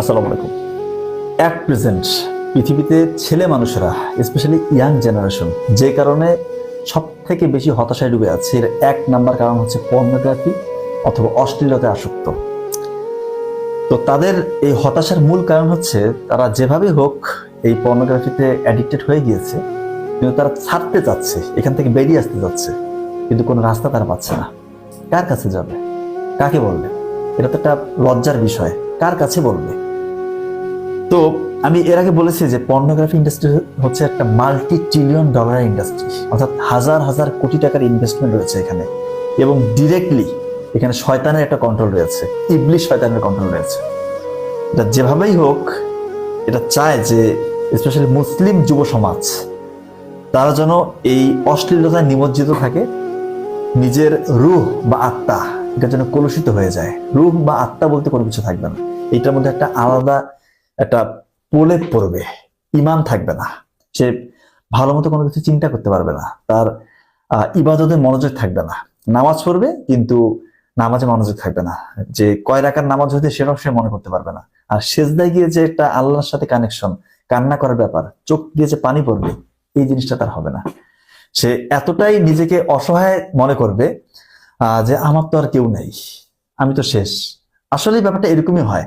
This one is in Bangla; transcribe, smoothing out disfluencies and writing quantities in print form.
আসসালামু আলাইকুম। অ্যাট প্রেজেন্ট পৃথিবীতে ছেলে মানুষেরা, স্পেশালি ইয়াং জেনারেশন, যে কারণে সব থেকে বেশি হতাশায় ডুবে আছে, এর এক নাম্বার কারণ হচ্ছে পর্নোগ্রাফি অথবা অশ্লীলতায় আসক্ত। তো তাদের এই হতাশার মূল কারণ হচ্ছে তারা যেভাবে হোক এই পর্নোগ্রাফিতে অ্যাডিক্টেড হয়ে গিয়েছে, কিন্তু তারা ছাড়তে চাচ্ছে, এখান থেকে বেরিয়ে আসতে যাচ্ছে, কিন্তু কোনো রাস্তা তারা পাচ্ছে না। কার কাছে যাবে, কাকে বলবে? এটা তো একটা লজ্জার বিষয়। কার কাছে বলবে? তো আমি এর আগে বলেছি যে পর্নোগ্রাফি ইন্ডাস্ট্রি হচ্ছে একটা মাল্টি ট্রিলিয়ন ডলারের ইন্ডাস্ট্রি, অর্থাৎ হাজার হাজার কোটি টাকার ইনভেস্টমেন্ট রয়েছে এখানে, এবং ডিরেক্টলি এখানে শয়তানের একটা কন্ট্রোল রয়েছে, ইবলিশ শয়তানের কন্ট্রোল রয়েছে। এটা যেভাবেই হোক, এটা চায় যে স্পেশালি মুসলিম যুব সমাজ তারা যেন এই অশ্লীলতায় নিমজ্জিত থাকে, নিজের রূহ বা আত্মা এটা যেন কলুষিত হয়ে যায়। রূহ বা আত্মা বলতে কোনো কিছু থাকবে না, এটার মধ্যে একটা আলাদা একটা প্রলেপ পড়বে, ইমান থাকবে না, সে ভালো মতো কোনো কিছু চিন্তা করতে পারবে না, তার ইবাদতে মনোযোগ থাকবে না। নামাজ পড়বে কিন্তু নামাজে মনোযোগ থাকবে না, যে কয় রাকাত নামাজ হইতে সেটাও সে মনে করতে পারবে না। আর সেজদায় গিয়ে যে একটা আল্লাহর সাথে কানেকশন, কান্না করার ব্যাপার, চোখ দিয়ে যে পানি পড়বে, এই জিনিসটা তার হবে না। সে এতটাই নিজেকে অসহায় মনে করবে যে আমার তো আর কেউ নেই, আমি তো শেষ। আসলে ব্যাপারটা এরকমই হয়।